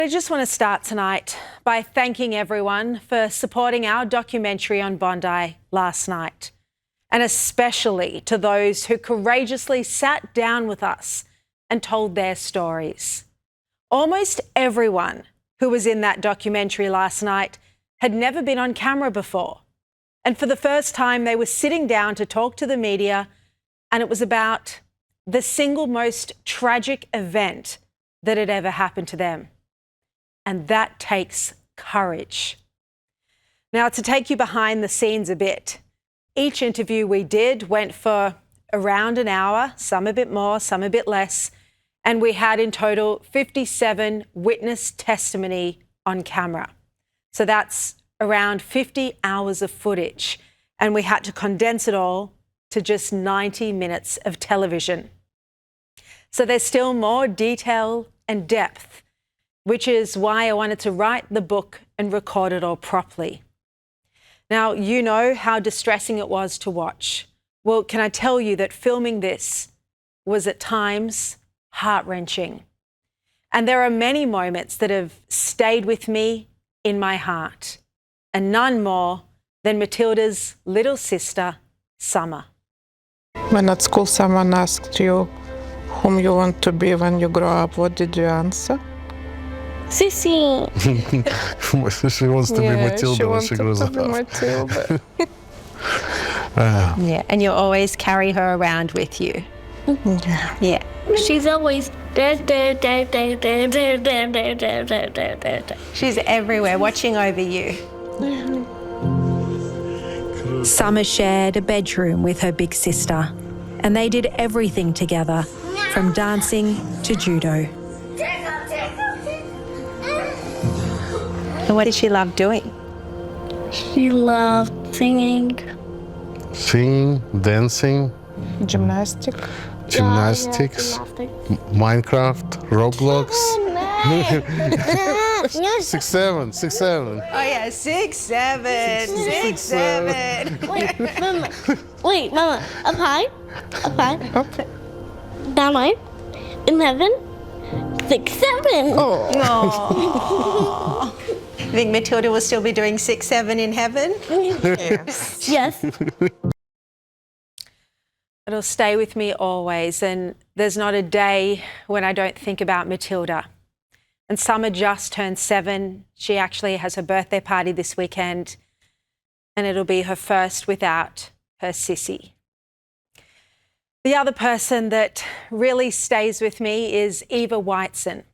I just want to start tonight by thanking everyone for supporting our documentary on Bondi last night, and especially to those who courageously sat down with us and told their stories. Almost everyone who was in that documentary last night had never been on camera before, and for the first time they were sitting down to talk to the media, and it was about the single most tragic event that had ever happened to them. And that takes courage. Now, to take you behind the scenes a bit, each interview we did went for around an hour, some a bit more, some a bit less, and we had in total 57 witness testimony on camera. So that's around 50 hours of footage, and we had to condense it all to just 90 minutes of television. So there's still more detail and depth, which is why I wanted to write the book and record it all properly. Now, you know how distressing it was to watch. Well, can I tell you that filming this was at times heart-wrenching. And there are many moments that have stayed with me in my heart, and none more than Matilda's little sister, Summer. When at school someone asked you whom you want to be when you grow up, what did you answer? Sissy. She wants to be Matilda she when she wanted grows to up. be Matilda. Yeah, and you always carry her around with you. Yeah. She's always there. She's everywhere, watching over you. Summer shared a bedroom with her big sister, and they did everything together, from dancing to judo. And what did she love doing? She loved singing. Singing, dancing, Gymnastic. gymnastics, Minecraft, Roblox. 6, 7. Oh yeah, 6, 7, 6, 7. Wait, Mama. Up high. Okay. Down high. In heaven. 6, 7. Oh. You think Matilda will still be doing 6, 7 in heaven? Yes. It'll stay with me always, and there's not a day when I don't think about Matilda. And Summer just turned 7. She actually has her birthday party this weekend, and it'll be her first without her sissy. The other person that really stays with me is Eva Whiteson.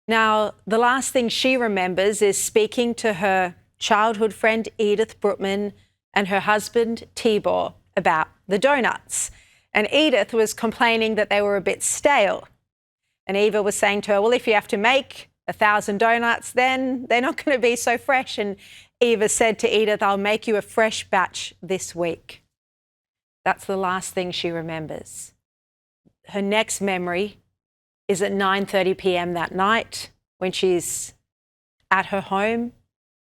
Now, the last thing she remembers is speaking to her childhood friend Edith Brutman and her husband Tibor about the donuts. And Edith was complaining that they were a bit stale. And Eva was saying to her, well, if you have to make 1,000 donuts, then they're not going to be so fresh. And Eva said to Edith, I'll make you a fresh batch this week. That's the last thing she remembers. Her next memory is at 9:30 p.m. that night when she's at her home,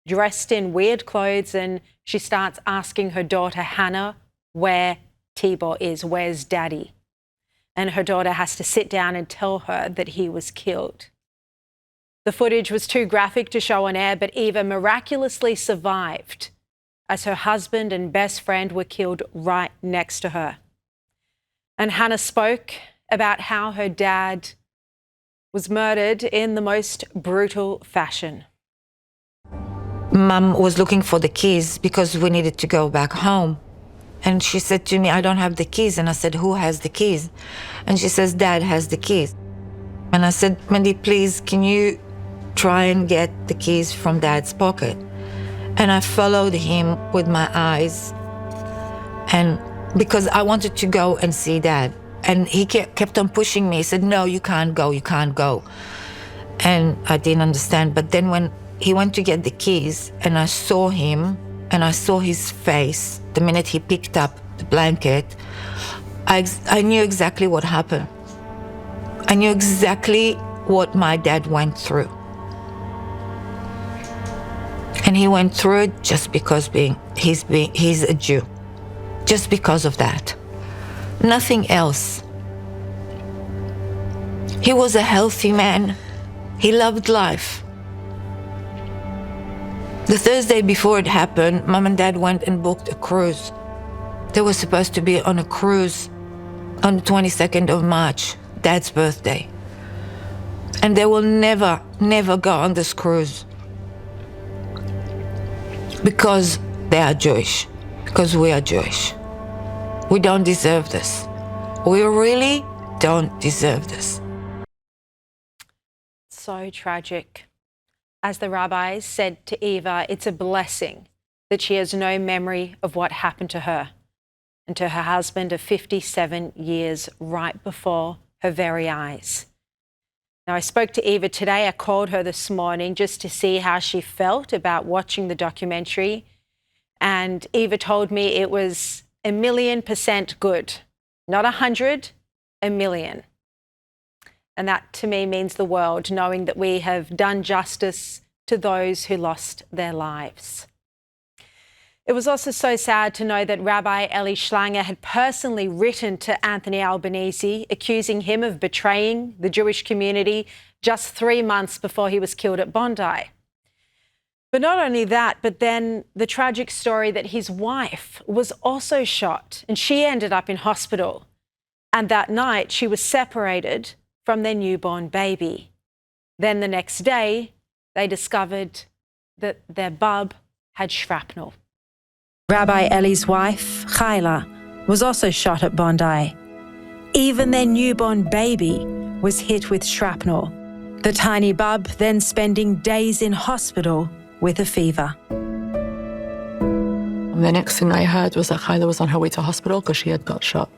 dressed in weird clothes, and she starts asking her daughter, Hannah, where Tibor is, where's Daddy? And her daughter has to sit down and tell her that he was killed. The footage was too graphic to show on air, but Eva miraculously survived as her husband and best friend were killed right next to her. And Hannah spoke about how her dad was murdered in the most brutal fashion. Mum was looking for the keys because we needed to go back home. And she said to me, I don't have the keys. And I said, who has the keys? And she says, Dad has the keys. And I said, Mandy, please, can you try and get the keys from Dad's pocket? And I followed him with my eyes, and because I wanted to go and see Dad. And he kept on pushing me. He said, no, you can't go, you can't go. And I didn't understand. But then when he went to get the keys and I saw him and I saw his face, the minute he picked up the blanket, I knew exactly what happened. I knew exactly what my dad went through. And he went through it just because he's a Jew. Just because of that. Nothing else. He was a healthy man. He loved life. The Thursday before it happened, Mom and Dad went and booked a cruise. They were supposed to be on a cruise on the 22nd of March, Dad's birthday. And they will never, never go on this cruise. Because they are Jewish, because we are Jewish. We don't deserve this. We really don't deserve this. So tragic. As the rabbis said to Eva, it's a blessing that she has no memory of what happened to her and to her husband of 57 years right before her very eyes. Now, I spoke to Eva today. I called her this morning just to see how she felt about watching the documentary. And Eva told me it was 1,000,000% good. Not 100, 1,000,000. And that to me means the world, knowing that we have done justice to those who lost their lives. It was also so sad to know that Rabbi Eli Schlanger had personally written to Anthony Albanese, accusing him of betraying the Jewish community just 3 months before he was killed at Bondi. But not only that, but then the tragic story that his wife was also shot and she ended up in hospital. And that night she was separated from their newborn baby. Then the next day, they discovered that their bub had shrapnel. Rabbi Eli's wife, Chayla, was also shot at Bondi. Even their newborn baby was hit with shrapnel. The tiny bub then spending days in hospital with a fever. The next thing I heard was that Chayla was on her way to hospital because she had got shot.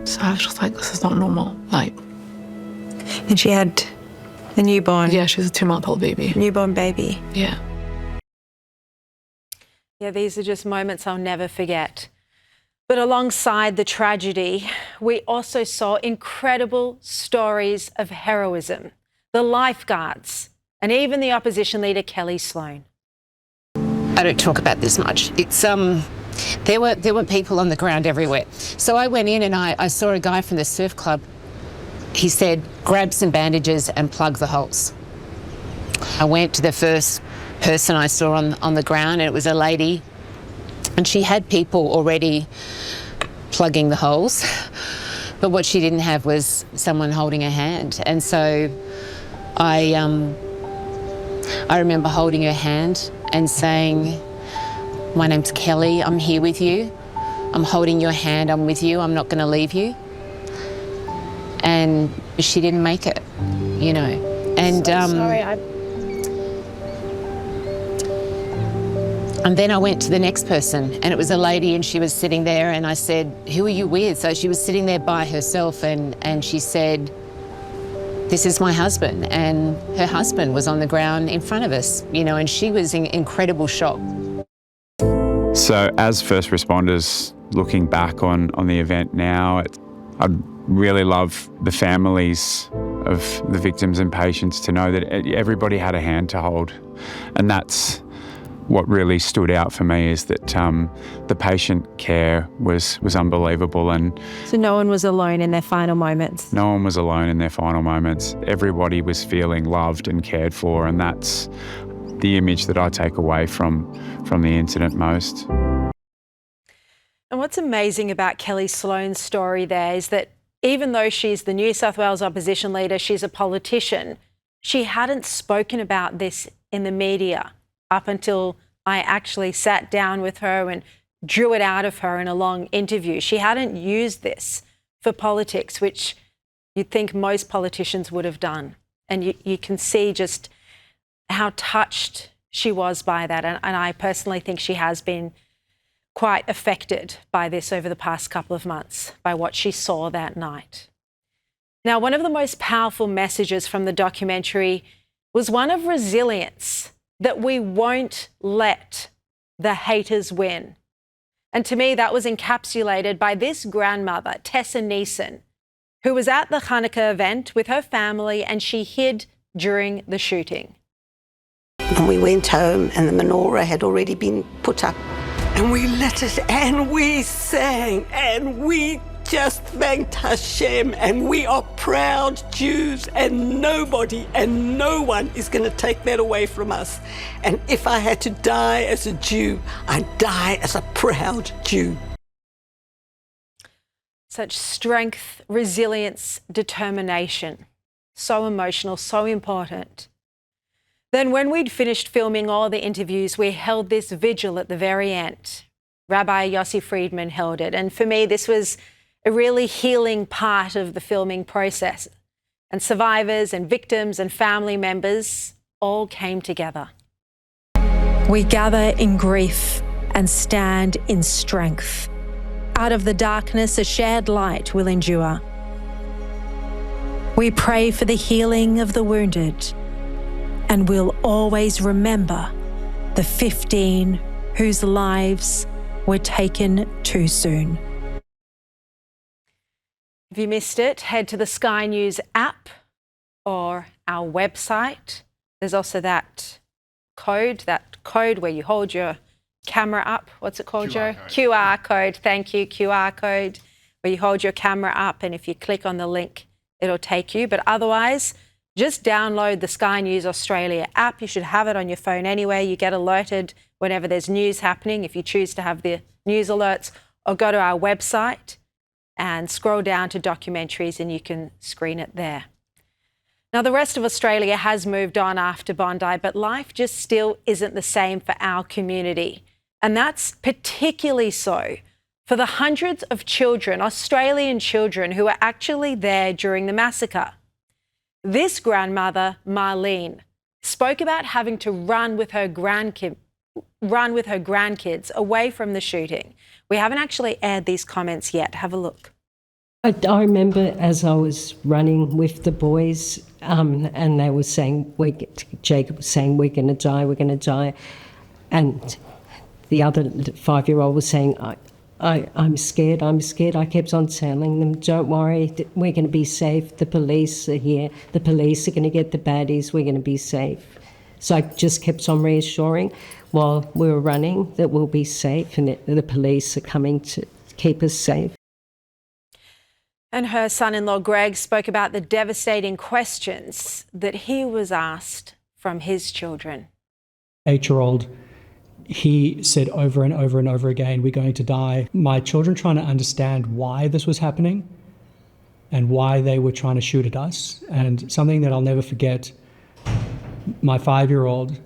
So I was just like, this is not normal. Like, And she had a newborn. yeah, she's a 2-month-old baby. Newborn baby. Yeah. Yeah, these are just moments I'll never forget. But alongside the tragedy, we also saw incredible stories of heroism, the lifeguards, and even the opposition leader, Kelly Sloan. I don't talk about this much. It's there were people on the ground everywhere. So I went in and I saw a guy from the surf club. He said, grab some bandages and plug the holes. I went to the first person I saw on the ground, and it was a lady, and she had people already plugging the holes, but what she didn't have was someone holding her hand. And so I remember holding her hand and saying, my name's Kelly, I'm here with you. I'm holding your hand, I'm with you, I'm not going to leave you. And she didn't make it, you know. And Sorry, and then I went to the next person, and it was a lady, and she was sitting there, and I said, who are you with? So she was sitting there by herself, and she said, this is my husband. And her husband was on the ground in front of us, you know, and she was in incredible shock. So as first responders, looking back on the event now, I'd really love the families of the victims and patients to know that everybody had a hand to hold. And that's what really stood out for me, is that the patient care was unbelievable. And So no one was alone in their final moments. no one was alone in their final moments. Everybody was feeling loved and cared for, and that's the image that I take away from the incident most. And what's amazing about Kelly Sloan's story there is that even though she's the New South Wales opposition leader, she's a politician, she hadn't spoken about this in the media up until I actually sat down with her and drew it out of her in a long interview. She hadn't used this for politics, which you'd think most politicians would have done. And you can see just how touched she was by that. And I personally think she has been quite affected by this over the past couple of months, by what she saw that night. Now, one of the most powerful messages from the documentary was one of resilience, that we won't let the haters win. And to me, that was encapsulated by this grandmother, Tessa Neeson, who was at the Hanukkah event with her family, and she hid during the shooting. And we went home and the menorah had already been put up. And we lit it and we sang and we just thanked Hashem, and we are proud Jews, and nobody and no one is going to take that away from us. And if I had to die as a Jew, I'd die as a proud Jew. Such strength, resilience, determination. So emotional, so important. Then when we'd finished filming all the interviews, we held this vigil at the very end. Rabbi Yossi Friedman held it. And for me, this was a really healing part of the filming process. And survivors and victims and family members all came together. We gather in grief and stand in strength. Out of the darkness, a shared light will endure. We pray for the healing of the wounded, and we'll always remember the 15 whose lives were taken too soon. If you missed it, head to the Sky News app or our website. There's also that code where you hold your camera up. What's it called, Joe? QR code. Thank you, QR code, where you hold your camera up, and if you click on the link, it'll take you. But otherwise, just download the Sky News Australia app. You should have it on your phone anyway. You get alerted whenever there's news happening if you choose to have the news alerts, or go to our website and scroll down to documentaries and you can screen it there. Now, the rest of Australia has moved on after Bondi, but life just still isn't the same for our community. And that's particularly so for the hundreds of children, Australian children, who were actually there during the massacre. This grandmother, Marlene, spoke about having to run with her grandkids away from the shooting. We haven't actually aired these comments yet. Have a look. I remember as I was running with the boys, and they were saying, Jacob was saying, we're going to die. And the other 5-year-old was saying, I'm scared. I kept on telling them, don't worry, we're going to be safe. The police are here. The police are going to get the baddies. We're going to be safe. So I just kept on reassuring while we were running that we'll be safe and that the police are coming to keep us safe. And her son-in-law, Greg, spoke about the devastating questions that he was asked from his children. 8-year-old, he said over and over and over again, we're going to die. My children trying to understand why this was happening and why they were trying to shoot at us. And something that I'll never forget, my 5-year-old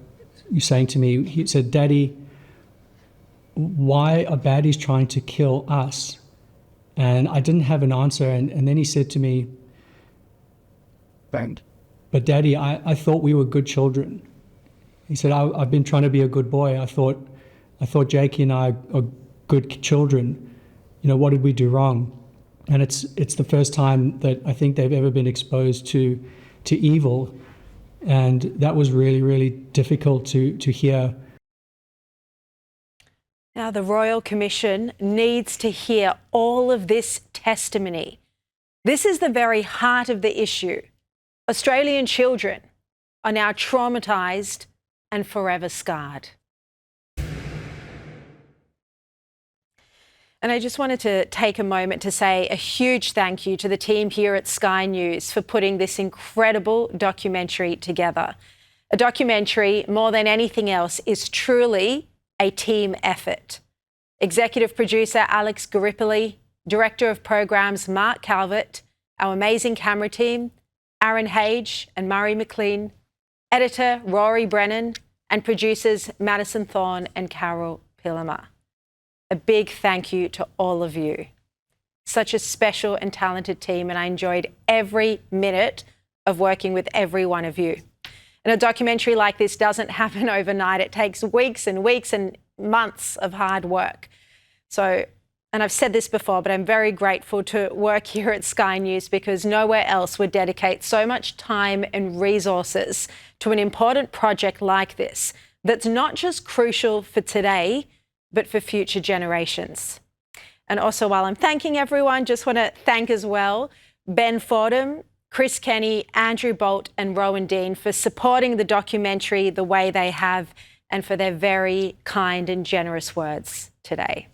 saying to me, he said, Daddy, why are baddies trying to kill us? And I didn't have an answer. And then he said to me, but Daddy, I thought we were good children. He said, I've been trying to be a good boy. I thought Jakey and I are good children. You know, what did we do wrong? And it's the first time that I think they've ever been exposed to evil. And that was really, really difficult to hear. Now, the Royal Commission needs to hear all of this testimony. This is the very heart of the issue. Australian children are now traumatised and forever scarred. And I just wanted to take a moment to say a huge thank you to the team here at Sky News for putting this incredible documentary together. A documentary, more than anything else, is truly a team effort. Executive producer Alex Garipoli, Director of Programs Mark Calvert, our amazing camera team, Aaron Hage and Murray McLean, editor Rory Brennan, and producers Madison Thorne and Carol Pillemer. A big thank you to all of you. Such a special and talented team, and I enjoyed every minute of working with every one of you. And a documentary like this doesn't happen overnight. It takes weeks and weeks and months of hard work. So, and I've said this before, but I'm very grateful to work here at Sky News because nowhere else would dedicate so much time and resources to an important project like this that's not just crucial for today, but for future generations. And also, while I'm thanking everyone, just want to thank as well Ben Fordham, Chris Kenny, Andrew Bolt and Rowan Dean for supporting the documentary the way they have and for their very kind and generous words today.